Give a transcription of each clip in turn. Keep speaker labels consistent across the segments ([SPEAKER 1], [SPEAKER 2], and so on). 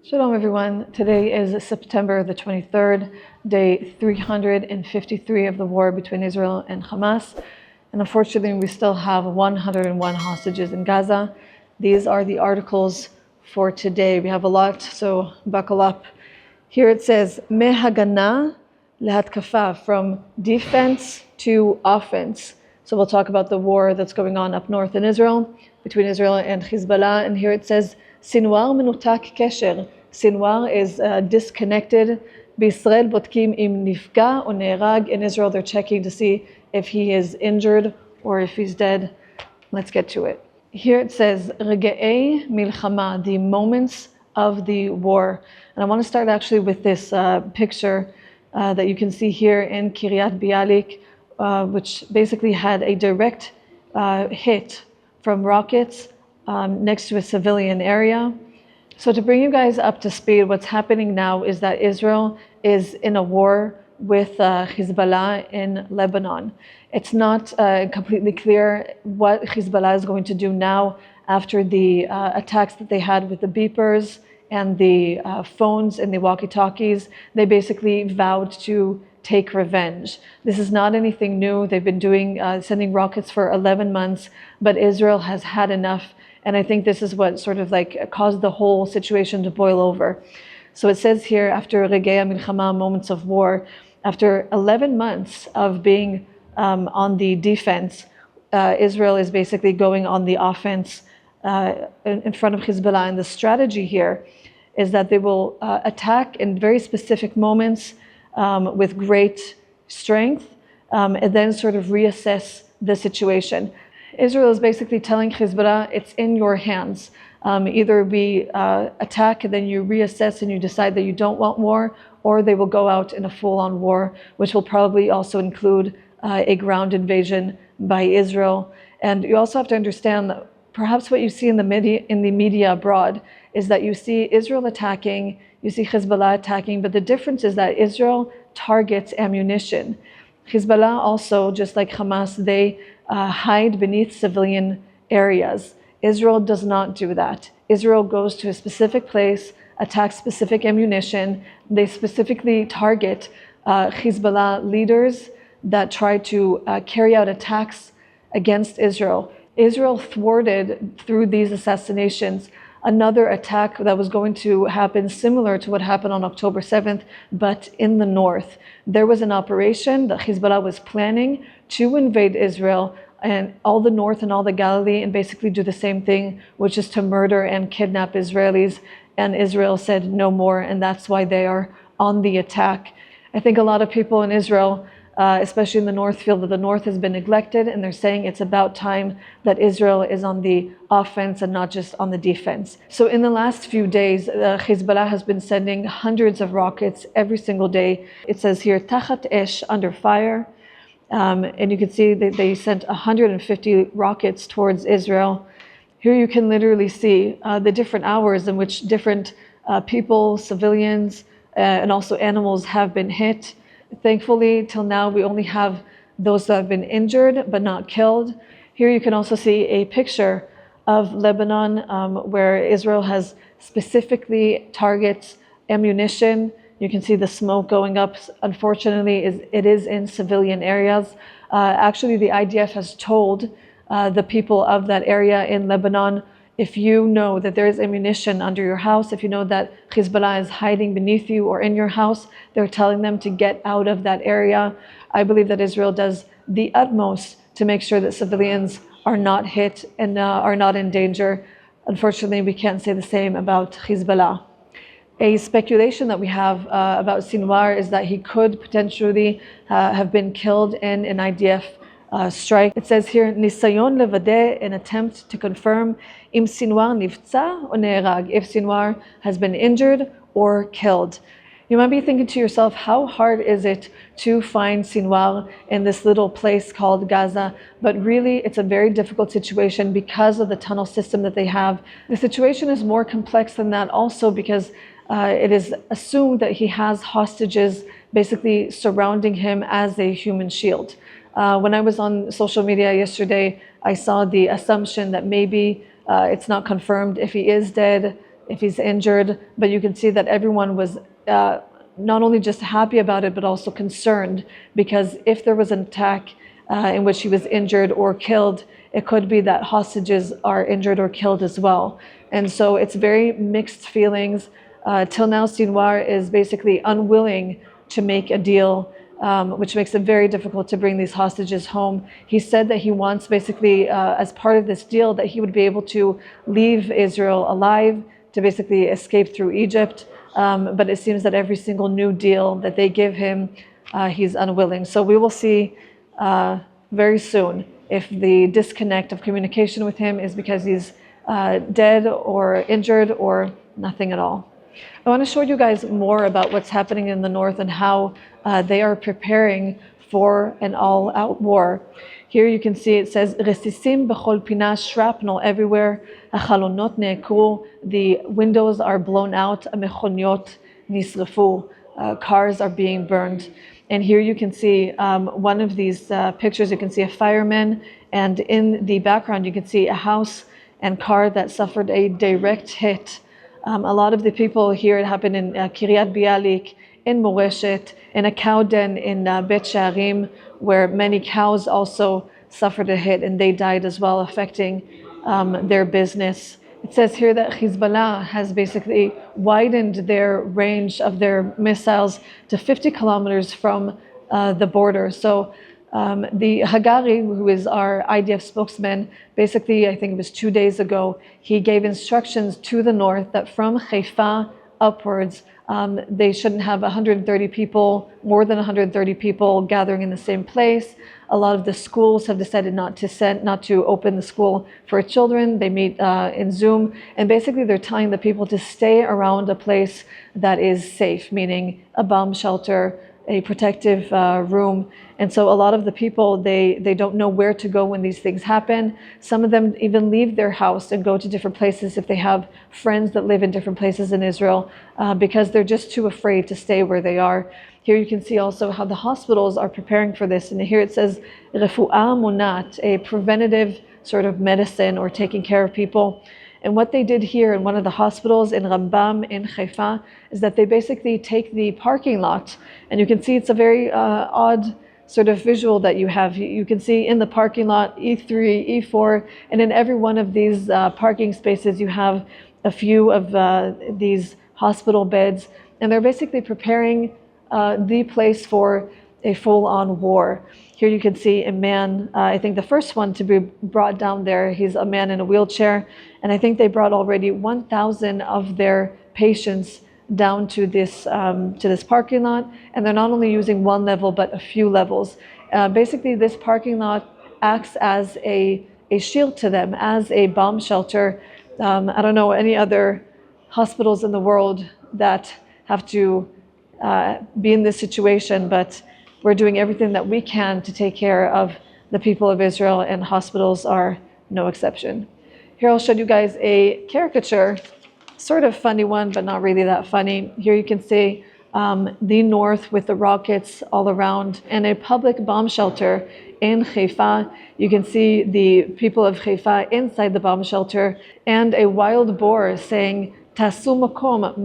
[SPEAKER 1] Shalom everyone. Today is September the 23rd, day 353 of the war between Israel and Hamas. And unfortunately, we still have 101 hostages in Gaza. These are the articles for today. We have a lot, so buckle up. Here it says, Mehagana lehatkafa, from defense to offense. So we'll talk about the war that's going on up north in Israel, between Israel and Hezbollah. And here it says, Sinwar menutak kesher. Sinwar is disconnected. B'Yisrael botkim im nifga o ne'erag. In Israel, they're checking to see if he is injured or if he's dead. Let's get to it. Here it says, Rege'ei milchama, the moments of the war. And I want to start actually with this picture that you can see here in Kiryat Bialik, which basically had a direct hit from rockets next to a civilian area. So to bring you guys up to speed, what's happening now is that Israel is in a war with Hezbollah in Lebanon. It's not completely clear what Hezbollah is going to do now after the attacks that they had with the beepers and the phones and the walkie-talkies. They basically vowed to take revenge. This is not anything new. They've been sending rockets for 11 months, but Israel has had enough. And I think this is what sort of like caused the whole situation to boil over. So it says here, after Regea Milchama, moments of war, after 11 months of being on the defense, Israel is basically going on the offense in front of Hezbollah. And the strategy here is that they will attack in very specific moments with great strength, and then sort of reassess the situation. Israel is basically telling Hezbollah, it's in your hands. Either we attack and then you reassess and you decide that you don't want war, or they will go out in a full-on war, which will probably also include a ground invasion by Israel. And you also have to understand that perhaps what you see in the media abroad is that you see Israel attacking, you see Hezbollah attacking, but the difference is that Israel targets ammunition. Hezbollah also, just like Hamas, they hide beneath civilian areas. Israel does not do that. Israel goes to a specific place, attacks specific ammunition. They specifically target Hezbollah leaders that try to carry out attacks against Israel. Israel thwarted, through these assassinations, another attack that was going to happen similar to what happened on October 7th, but in the north. There was an operation that Hezbollah was planning to invade Israel and all the north and all the Galilee and basically do the same thing, which is to murder and kidnap Israelis. And Israel said no more, and that's why they are on the attack. I think a lot of people in Israel, especially in the north, feel that the north has been neglected, and they're saying it's about time that Israel is on the offense and not just on the defense. So in the last few days, Hezbollah has been sending hundreds of rockets every single day. It says here, Tachat Esh, under fire. And you can see that they sent 150 rockets towards Israel. Here you can literally see the different hours in which different people, civilians, and also animals have been hit. Thankfully, till now, we only have those that have been injured but not killed. Here you can also see a picture of Lebanon where Israel has specifically targets ammunition. You can see the smoke going up. Unfortunately, it is in civilian areas. Actually, the IDF has told the people of that area in Lebanon, if you know that there is ammunition under your house, if you know that Hezbollah is hiding beneath you or in your house, they're telling them to get out of that area. I believe that Israel does the utmost to make sure that civilians are not hit and are not in danger. Unfortunately, we can't say the same about Hezbollah. A speculation that we have about Sinwar is that he could potentially have been killed in an IDF strike. It says here, Nisayon levadeh, an attempt to confirm im Sinwar nifza or ne'erag, if Sinwar has been injured or killed. You might be thinking to yourself, how hard is it to find Sinwar in this little place called Gaza? But really, it's a very difficult situation because of the tunnel system that they have. The situation is more complex than that also because it is assumed that he has hostages basically surrounding him as a human shield. When I was on social media yesterday, I saw the assumption that maybe it's not confirmed if he is dead, if he's injured, but you can see that everyone was not only just happy about it, but also concerned, because if there was an attack in which he was injured or killed, it could be that hostages are injured or killed as well. And so it's very mixed feelings. Till now, Sinwar is basically unwilling to make a deal, which makes it very difficult to bring these hostages home. He said that he wants basically, as part of this deal, that he would be able to leave Israel alive, to basically escape through Egypt. But it seems that every single new deal that they give him, he's unwilling. So we will see very soon if the disconnect of communication with him is because he's dead or injured or nothing at all. I want to show you guys more about what's happening in the north and how they are preparing for an all-out war. Here you can see it says, "Resisim b'chol pina," shrapnel everywhere. "Hachalonot ne'ekru," the windows are blown out. "Mechoniot nisrafu," cars are being burned. And here you can see one of these pictures. You can see a fireman, and in the background you can see a house and car that suffered a direct hit. A lot of the people here, it happened in Kiryat Bialik, in Moreshet, in a cow den in Bet Sharim, where many cows also suffered a hit and they died as well, affecting their business. It says here that Hezbollah has basically widened their range of their missiles to 50 kilometers from the border. So the Hagari, who is our IDF spokesman, basically, I think it was 2 days ago, he gave instructions to the north that from Haifa upwards, they shouldn't have 130 people, more than 130 people gathering in the same place. A lot of the schools have decided not to open the school for children. They meet in Zoom, and basically they're telling the people to stay around a place that is safe, meaning a bomb shelter, a protective room. And so a lot of the people, they don't know where to go when these things happen. Some of them even leave their house and go to different places if they have friends that live in different places in Israel, because they're just too afraid to stay where they are. Here you can see also how the hospitals are preparing for this. And here it says, Refu'ah Munat, a preventative sort of medicine or taking care of people. And what they did here in one of the hospitals in Rambam in Haifa is that they basically take the parking lot, and you can see it's a very odd sort of visual that you have. You can see in the parking lot E3, E4, and in every one of these parking spaces you have a few of these hospital beds, and they're basically preparing the place for a full-on war. Here you can see a man, I think the first one to be brought down there, he's a man in a wheelchair, and I think they brought already 1,000 of their patients down to this parking lot, and they're not only using one level but a few levels. Basically this parking lot acts as a shield to them, as a bomb shelter. I don't know any other hospitals in the world that have to be in this situation, but we're doing everything that we can to take care of the people of Israel, and hospitals are no exception. Here I'll show you guys a caricature, sort of funny one, but not really that funny. Here you can see the north with the rockets all around, and a public bomb shelter in Haifa. You can see the people of Haifa inside the bomb shelter, and a wild boar saying, "Tasu makom,"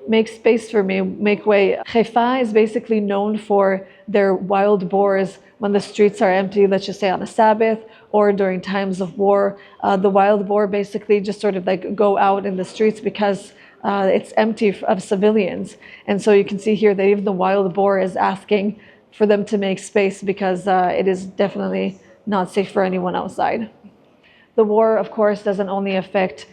[SPEAKER 1] make space for me, make way. Haifa is basically known for their wild boars when the streets are empty, let's just say on a Sabbath or during times of war. The wild boar basically just sort of like go out in the streets because it's empty of civilians. And so you can see here that even the wild boar is asking for them to make space because it is definitely not safe for anyone outside. The war, of course, doesn't only affect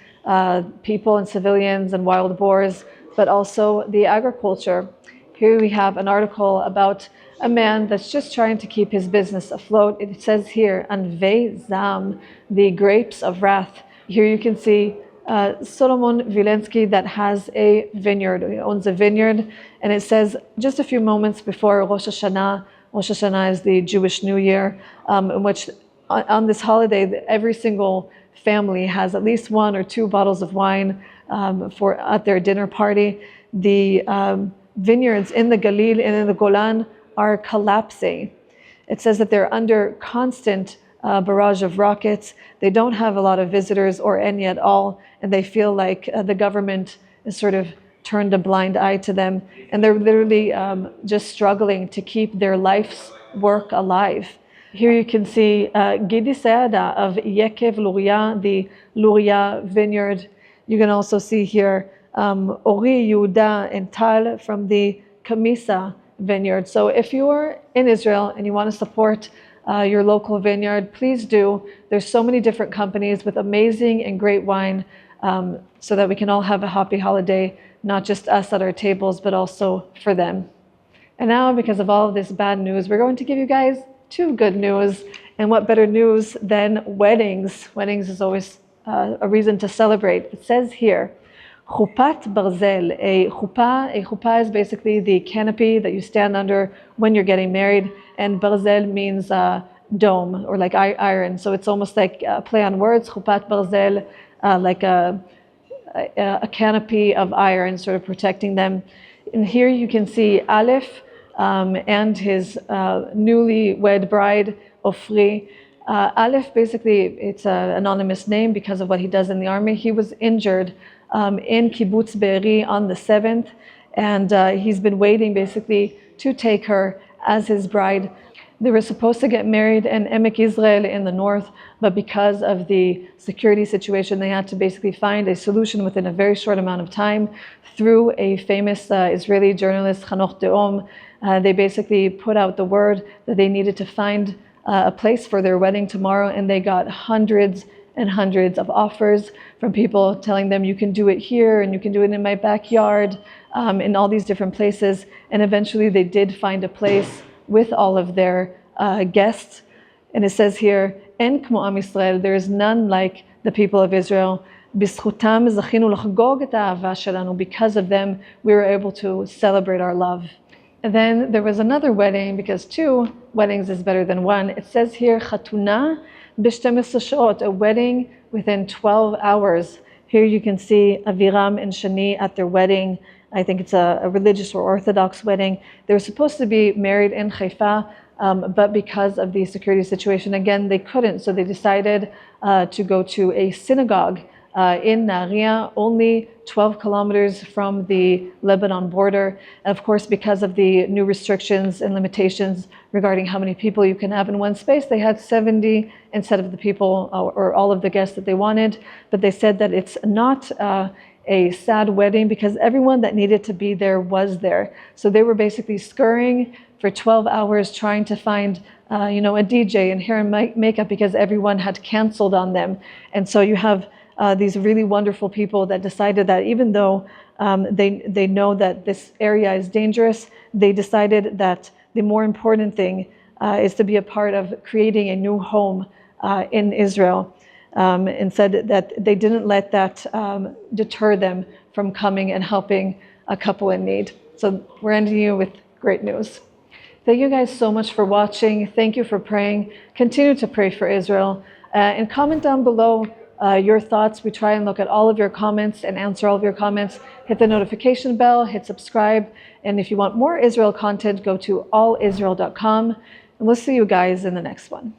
[SPEAKER 1] people and civilians and wild boars, but also the agriculture. Here we have an article about a man that's just trying to keep his business afloat. It says here, Anvei Zam, the grapes of wrath. Here you can see Solomon Vilensky that has a vineyard. He owns a vineyard, and it says just a few moments before Rosh Hashanah. Rosh Hashanah is the Jewish New Year, in which on this holiday, every single family has at least 1 or 2 bottles of wine at their dinner party. The vineyards in the Galil and in the Golan are collapsing. It says that they're under constant barrage of rockets. They don't have a lot of visitors or any at all, and they feel like the government is sort of turned a blind eye to them, and they're literally just struggling to keep their life's work alive. Here you can see Gidi Seada of Yekev Luria, the Luria Vineyard. You can also see here Ori Yehuda and Tal from the Kamisa Vineyard. So if you are in Israel and you want to support your local vineyard, please do. There's so many different companies with amazing and great wine, so that we can all have a happy holiday, not just us at our tables, but also for them. And now, because of all of this bad news, we're going to give you guys 2 good news. And what better news than weddings? Weddings is always a reason to celebrate. It says here, Chupat Barzel. A chuppah is basically the canopy that you stand under when you're getting married, and Barzel means dome, or like iron. So it's almost like a play on words. Chupat Barzel, like a canopy of iron, sort of protecting them. And here you can see Aleph and his newly-wed bride, Ofri. Aleph, basically, it's an anonymous name because of what he does in the army. He was injured in Kibbutz Be'eri on the 7th, and he's been waiting basically to take her as his bride. They were supposed to get married in Emek Israel in the north, but because of the security situation, they had to basically find a solution within a very short amount of time through a famous Israeli journalist, Hanoch Deom. They basically put out the word that they needed to find a place for their wedding tomorrow, and they got hundreds and hundreds of offers from people telling them, you can do it here and you can do it in my backyard, in all these different places. And eventually they did find a place with all of their guests. And it says here, En kmo am Yisrael, there is none like the people of Israel. B'zchutam zachinu l'chagog et ha'ava shelanu. Because of them, we were able to celebrate our love. And then there was another wedding, because 2 weddings is better than 1. It says here, Chatuna b'shtemesra sha'ot, a wedding within 12 hours. Here you can see Aviram and Shani at their wedding. I think it's a religious or Orthodox wedding. They were supposed to be married in Haifa, but because of the security situation, again, they couldn't. So they decided to go to a synagogue in Nahariya, only 12 kilometers from the Lebanon border. And of course, because of the new restrictions and limitations regarding how many people you can have in one space, they had 70 instead of the people or all of the guests that they wanted. But they said that it's not a sad wedding because everyone that needed to be there was there. So they were basically scurrying for 12 hours trying to find a DJ and hair and makeup because everyone had canceled on them. And so you have these really wonderful people that decided that even though they know that this area is dangerous, they decided that the more important thing is to be a part of creating a new home in Israel, and said that they didn't let that deter them from coming and helping a couple in need. So we're ending you with great news. Thank you guys so much for watching. Thank you for praying. Continue to pray for Israel. And comment down below your thoughts. We try and look at all of your comments and answer all of your comments. Hit the notification bell, hit subscribe. And if you want more Israel content, go to allisrael.com. And we'll see you guys in the next one.